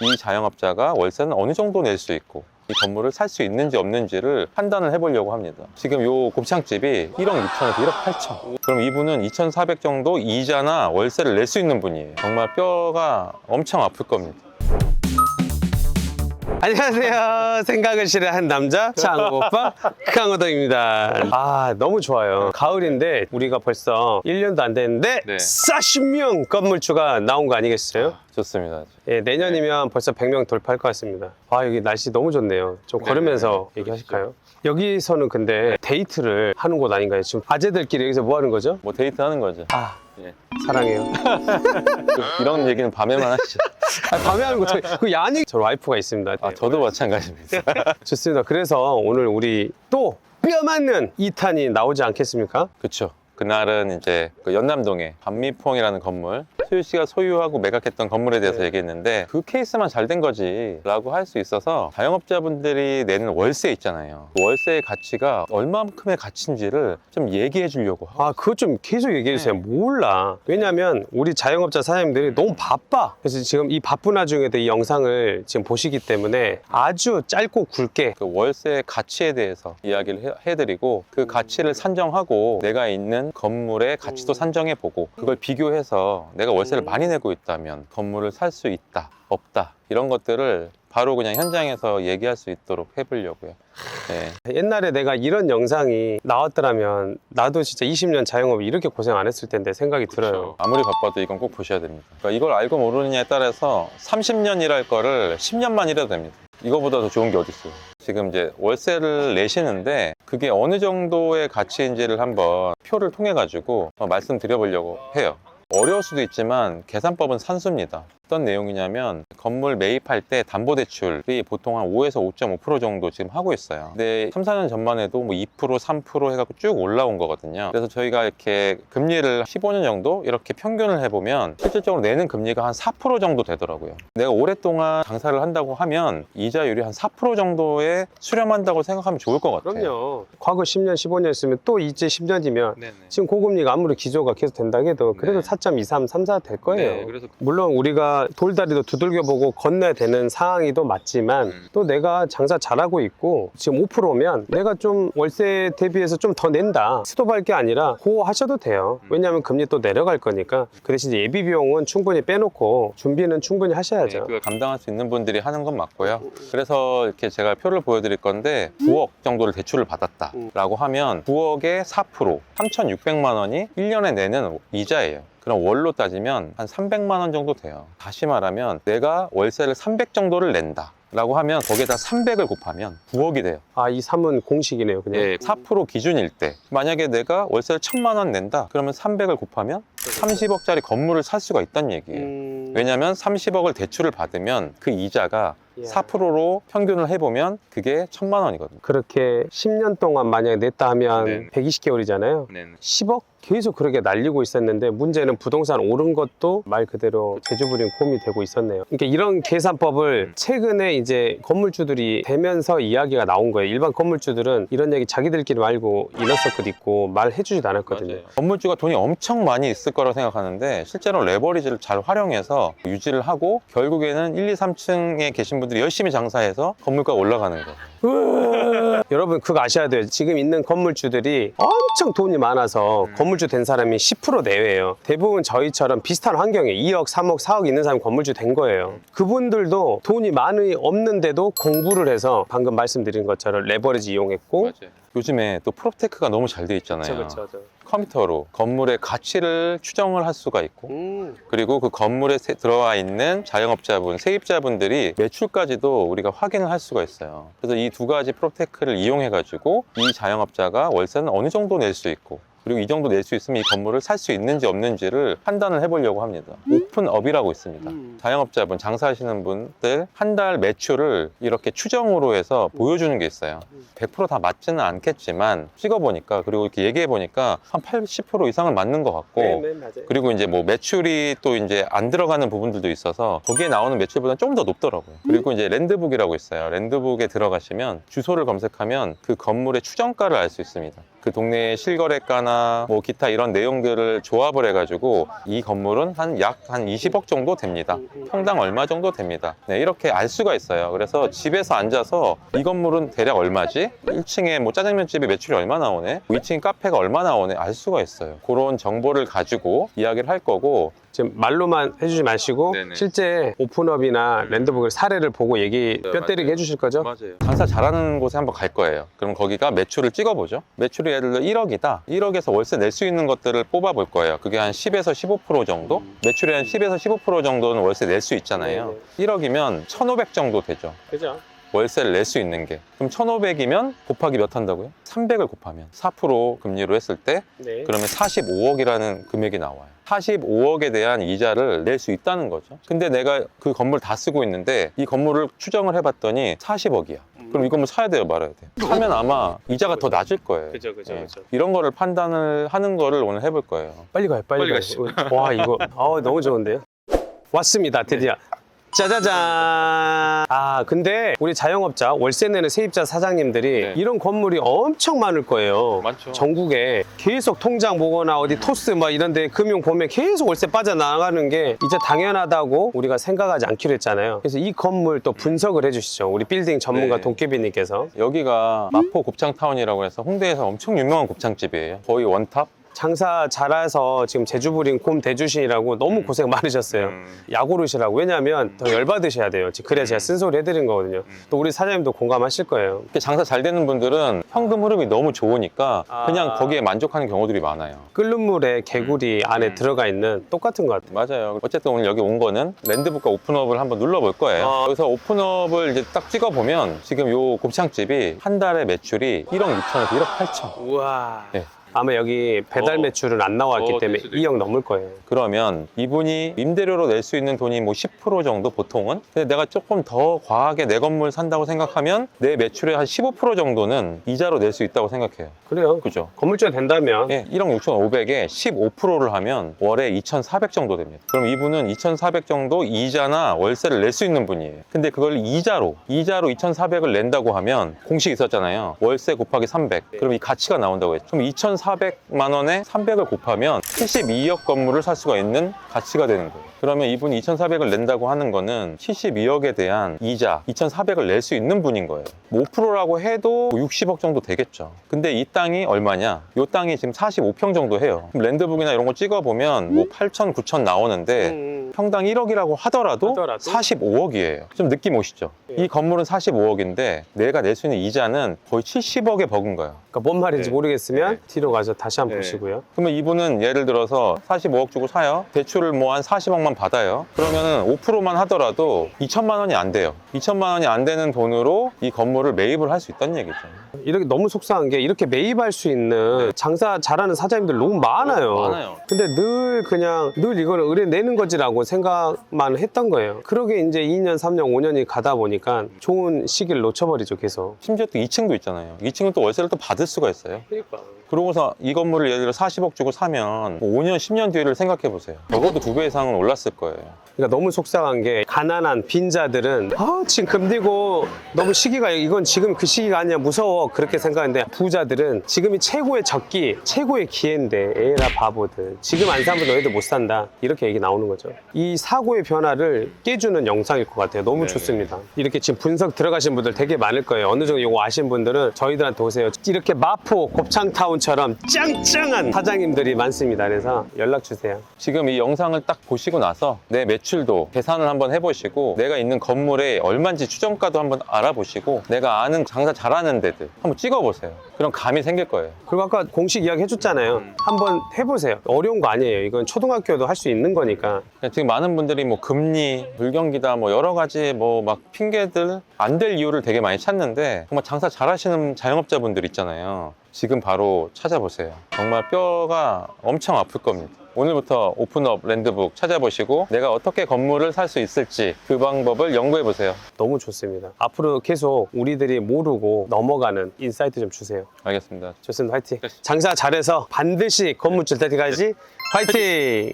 이 자영업자가 월세는 어느 정도 낼 수 있고 이 건물을 살 수 있는지 없는지를 판단을 해보려고 합니다. 지금 요 곱창집이 1억 6천에서 1억 8천. 그럼 이분은 2,400 정도 이자나 월세를 낼 수 있는 분이에요. 정말 뼈가 엄청 아플 겁니다. 안녕하세요. 생각을 실현한 남자 창오빠 강호동입니다. 아, 너무 좋아요. 가을인데 우리가 벌써 1년도 안 됐는데 네. 40명 건물주가 나온 거 아니겠어요? 좋습니다. 예, 내년이면 벌써 100명 돌파할 것 같습니다. 아, 여기 날씨 너무 좋네요. 좀 걸으면서 얘기하실까요? 여기서는 근데 데이트를 하는 곳 아닌가요? 지금 아재들끼리 여기서 뭐 하는 거죠? 뭐 데이트 하는 거죠. 아, 예. 사랑해요. 이런 얘기는 밤에만 하시죠. 아, 밤에 하는 거 그 야닉 저 와이프가 있습니다. 아, 저도 마찬가지입니다. 좋습니다. 그래서 오늘 우리 또 뼈 맞는 2탄이 나오지 않겠습니까? 그렇죠. 그날은 이제 그 연남동에 반미퐁이라는 건물, 수유 씨가 소유하고 매각했던 건물에 대해서 네. 얘기했는데 그 케이스만 잘 된 거지 라고 할 수 있어서 자영업자분들이 내는 월세 있잖아요. 그 월세의 가치가 얼마만큼의 가치인지를 좀 얘기해 주려고 하고. 아, 그거 좀 계속 얘기해 주세요. 몰라. 왜냐면 우리 자영업자 사장님들이 너무 바빠. 그래서 지금 이 바쁜 와중에도 이 영상을 지금 보시기 때문에 아주 짧고 굵게 그 월세의 가치에 대해서 이야기를 해드리고 그 가치를 산정하고 내가 있는 건물의 가치도 산정해보고 그걸 비교해서 내가 월세를 많이 내고 있다면 건물을 살 수 있다, 없다 이런 것들을 바로 그냥 현장에서 얘기할 수 있도록 해보려고요. 네. 옛날에 내가 이런 영상이 나왔더라면 나도 진짜 20년 자영업 이렇게 고생 안 했을 텐데 생각이 들어요. 아무리 바빠도 이건 꼭 보셔야 됩니다. 그러니까 이걸 알고 모르느냐에 따라서 30년 일할 거를 10년만 일해도 됩니다. 이거보다 더 좋은 게 어디 있어요. 지금 이제 월세를 내시는데 그게 어느 정도의 가치인지를 한번 표를 통해 가지고 말씀드려보려고 해요. 어려울 수도 있지만 계산법은 산수입니다. 어떤 내용이냐면 건물 매입할 때 담보대출이 보통 한 5에서 5.5% 정도 지금 하고 있어요. 근데 3, 4년 전만 해도 뭐 2%, 3% 해갖고 쭉 올라온 거거든요. 그래서 저희가 이렇게 금리를 15년 정도 이렇게 평균을 해보면 실질적으로 내는 금리가 한 4% 정도 되더라고요. 내가 오랫동안 장사를 한다고 하면 이자율이 한 4% 정도에 수렴한다고 생각하면 좋을 것 같아요. 그럼요. 과거 10년, 15년 했으면 또 이제 10년이면 네네. 지금 고금리가 아무리 기조가 계속 된다 해도 그래도 네. 4.23, 34 될 거예요. 네, 그래서 물론 우리가 돌다리도 두들겨보고 건너야 되는 상황이도 맞지만 또 내가 장사 잘하고 있고 지금 5%면 내가 좀 월세 대비해서 좀 더 낸다. 스톱할 게 아니라 그거 하셔도 돼요. 왜냐하면 금리 또 내려갈 거니까. 그 대신 예비 비용은 충분히 빼놓고 준비는 충분히 하셔야죠. 그걸 감당할 수 있는 분들이 하는 건 맞고요. 그래서 이렇게 제가 표를 보여드릴 건데 9억 정도를 대출을 받았다라고 하면 9억에 4%, 3,600만 원이 1년에 내는 이자예요. 그럼 월로 따지면 한 300만 원 정도 돼요. 다시 말하면 내가 월세를 300 정도를 낸다 라고 하면 거기에다 300을 곱하면 9억이 돼요. 아, 이 3은 공식이네요, 그냥. 예, 4% 기준일 때 만약에 내가 월세를 1,000만 원 낸다 그러면 300을 곱하면 30억짜리 건물을 살 수가 있다는 얘기예요. 왜냐하면 30억을 대출을 받으면 그 이자가 4%로 평균을 해보면 그게 1,000만 원이거든요. 그렇게 10년 동안 만약에 냈다 하면 네. 120개월이잖아요. 10억? 계속 그렇게 날리고 있었는데 문제는 부동산 오른 것도 말 그대로 제주부린 곰이 되고 있었네요. 그러니까 이런 계산법을 최근에 이제 건물주들이 되면서 이야기가 나온 거예요. 일반 건물주들은 이런 얘기 자기들끼리 말고 이너서클 있고 말해주지도 않았거든요. 맞아요. 건물주가 돈이 엄청 많이 있을 거라고 생각하는데 실제로 레버리지를 잘 활용해서 유지를 하고 결국에는 1, 2, 3층에 계신 분들이 열심히 장사해서 건물가가 올라가는 거예요. 여러분 그거 아셔야 돼요. 지금 있는 건물주들이 엄청 돈이 많아서 건물주 된 사람이 10% 내외예요. 대부분 저희처럼 비슷한 환경에 2억, 3억, 4억 있는 사람이 건물주 된 거예요. 그분들도 돈이 많이 없는데도 공부를 해서 방금 말씀드린 것처럼 레버리지 이용했고 맞아요. 요즘에 또 프롭테크가 너무 잘 돼 있잖아요. 그렇죠. 컴퓨터로 건물의 가치를 추정을 할 수가 있고 그리고 그 건물에 들어와 있는 자영업자분, 세입자분들이 매출까지도 우리가 확인을 할 수가 있어요. 그래서 이 두 가지 프롭테크를 이용해 가지고 이 자영업자가 월세는 어느 정도 낼 수 있고 그리고 이 정도 낼 수 있으면 이 건물을 살 수 있는지 없는지를 판단을 해보려고 합니다. 오픈업이라고 있습니다. 자영업자분, 장사하시는 분들 한 달 매출을 이렇게 추정으로 해서 보여주는 게 있어요. 100% 다 맞지는 않겠지만 찍어보니까 그리고 이렇게 얘기해보니까 한 80% 이상은 맞는 것 같고 맞아요. 그리고 이제 뭐 매출이 또 이제 안 들어가는 부분들도 있어서 거기에 나오는 매출보다는 좀 더 높더라고요. 그리고 이제 랜드북이라고 있어요. 랜드북에 들어가시면 주소를 검색하면 그 건물의 추정가를 알 수 있습니다. 그 동네의 실거래가나 뭐 기타 이런 내용들을 조합을 해가지고 이 건물은 약 한 20억 정도 됩니다. 평당 얼마 정도 됩니다. 네, 이렇게 알 수가 있어요. 그래서 집에서 앉아서 이 건물은 대략 얼마지? 1층에 뭐 짜장면집에 매출이 얼마 나오네? 2층 카페가 얼마 나오네? 알 수가 있어요. 그런 정보를 가지고 이야기를 할 거고, 지금 말로만 해주지 마시고 네네. 실제 오픈업이나 랜드북을 사례를 보고 얘기 뼈 때리게 해주실 거죠? 맞아요. 장사 잘하는 곳에 한번 갈 거예요. 그럼 거기가 매출을 찍어보죠. 매출이 예를 들어 1억이다. 1억에서 월세 낼 수 있는 것들을 뽑아볼 거예요. 그게 한 10에서 15% 정도? 매출의 한 10에서 15% 정도는 월세 낼 수 있잖아요. 1억이면 1,500 정도 되죠. 그죠? 월세를 낼 수 있는 게. 그럼 1,500이면 곱하기 몇 한다고요? 300을 곱하면 4% 금리로 했을 때 네. 그러면 45억이라는 금액이 나와요. 45억에 대한 이자를 낼 수 있다는 거죠. 근데 내가 그 건물 다 쓰고 있는데 이 건물을 추정을 해봤더니 40억이야. 그럼 이 건물 사야 돼요, 말아야 돼요? 사면 아마 이자가 더 낮을 거예요. 그죠. 예. 이런 거를 판단을 하는 거를 오늘 해볼 거예요. 빨리 가요. 빨리 가요. 가시죠. 와 이거 너무 좋은데요? 왔습니다. 드디어. 짜자잔. 아 근데 우리 자영업자 월세 내는 세입자 사장님들이 네. 이런 건물이 엄청 많을 거예요. 많죠. 전국에 계속 통장 보거나 어디 토스 막 이런 데 금융 보면 계속 월세 빠져나가는 게 이제 당연하다고 우리가 생각하지 않기로 했잖아요. 그래서 이 건물 또 분석을 해주시죠. 우리 빌딩 전문가 네. 동깨비님께서. 여기가 마포 곱창타운이라고 해서 홍대에서 엄청 유명한 곱창집이에요. 거의 원탑. 장사 잘해서 지금 제주부린 곰 대주신이라고 너무 고생 많으셨어요. 약 오르시라고. 왜냐하면 더 열받으셔야 돼요. 그래야 제가 쓴소리 해드린 거거든요. 또 우리 사장님도 공감하실 거예요. 이렇게 장사 잘 되는 분들은 현금 흐름이 너무 좋으니까 그냥 아. 거기에 만족하는 경우들이 많아요. 끓는 물에 개구리 안에 들어가 있는 똑같은 것 같아요. 맞아요. 어쨌든 오늘 여기 온 거는 랜드북과 오픈업을 한번 눌러볼 거예요. 여기서 오픈업을 이제 딱 찍어보면 지금 요 곱창집이 한 달에 매출이 1억 6천에서 1억 8천. 우와. 네. 아마 여기 배달 매출은 안 나왔기 때문에 2억 넘을 거예요. 그러면 이분이 임대료로 낼 수 있는 돈이 뭐 10% 정도 보통은? 근데 내가 조금 더 과하게 내 건물 산다고 생각하면 내 매출의 한 15% 정도는 이자로 낼 수 있다고 생각해요. 그래요. 그죠? 건물주가 된다면 예, 1억 6,500에 15%를 하면 월에 2,400 정도 됩니다. 그럼 이분은 2,400 정도 이자나 월세를 낼 수 있는 분이에요. 근데 그걸 이자로 2,400을 낸다고 하면 공식 있었잖아요. 월세 곱하기 300. 그럼 이 가치가 나온다고 했죠. 그럼 2,400만 원에 300을 곱하면 72억 건물을 살 수가 있는 가치가 되는 거예요. 그러면 이분이 2,400을 낸다고 하는 거는 72억에 대한 이자 2,400을 낼 수 있는 분인 거예요. 5%라고 해도 60억 정도 되겠죠. 근데 이 땅이 얼마냐? 이 땅이 지금 45평 정도 해요. 그럼 랜드북이나 이런 거 찍어보면 뭐 8천, 9천 나오는데 평당 1억이라고 하더라도 45억이에요. 좀 느낌 오시죠? 이 건물은 45억인데 내가 낼 수 있는 이자는 거의 70억에 버은 거예요. 그러니까 뭔 말인지 네. 모르겠으면 네. 뒤로 가서 다시 한번 네. 보시고요. 그러면 이분은 예를 들어서 45억 주고 사요. 대출을 뭐 한 40억만 받아요. 그러면은 5%만 하더라도 2천만 원이 안 돼요. 2천만 원이 안 되는 돈으로 이 건물을 매입을 할 수 있다는 얘기죠. 이렇게 너무 속상한 게 이렇게 매입할 수 있는 장사 잘하는 사장님들 너무 많아요. 많아요. 근데 늘 이거는 의뢰 내는 거지라고 생각만 했던 거예요. 그러게 이제 2년, 3년, 5년이 가다 보니까 좋은 시기를 놓쳐버리죠, 계속. 심지어 또 2층도 있잖아요. 2층은 또 월세를 또 받을 수가 있어요. 그러니까. 그러고서 이 건물을 예를 들어 40억 주고 사면 뭐 5년, 10년 뒤를 생각해 보세요. 적어도 2배 이상은 올랐을 거예요. 그러니까 너무 속상한 게 가난한 빈자들은 지금 금리고 너무 시기가 이건 지금 그 시기가 아니야 무서워 그렇게 생각하는데 부자들은 지금이 최고의 적기 최고의 기회인데 에라 바보들 지금 안 사면 너희들 못 산다 이렇게 얘기 나오는 거죠. 이 사고의 변화를 깨주는 영상일 것 같아요. 너무 네네. 좋습니다. 이렇게 지금 분석 들어가신 분들 되게 많을 거예요. 어느 정도 이거 아신 분들은 저희들한테 오세요. 이렇게 마포 곱창타운처럼 짱짱한 사장님들이 많습니다. 그래서 연락 주세요. 지금 이 영상을 딱 보시고 나서 내 매출도 계산을 한번 해보시고 내가 있는 건물에 얼마인지 추정가도 한번 알아보시고 내가 아는 장사 잘하는 데들 한번 찍어보세요. 그럼 감이 생길 거예요. 그리고 아까 공식 이야기 해줬잖아요. 한번 해보세요. 어려운 거 아니에요. 이건 초등학교도 할 수 있는 거니까. 지금 많은 분들이 뭐 금리, 불경기다 뭐 여러 가지 뭐 막 핑계들 안 될 이유를 되게 많이 찾는데 정말 장사 잘하시는 자영업자분들 있잖아요. 지금 바로 찾아보세요. 정말 뼈가 엄청 아플 겁니다. 오늘부터 오픈업 랜드북 찾아보시고 내가 어떻게 건물을 살 수 있을지 그 방법을 연구해 보세요. 너무 좋습니다. 앞으로 계속 우리들이 모르고 넘어가는 인사이트 좀 주세요. 알겠습니다. 좋습니다. 화이팅. 장사 잘해서 반드시 건물줄 때까지 화이팅!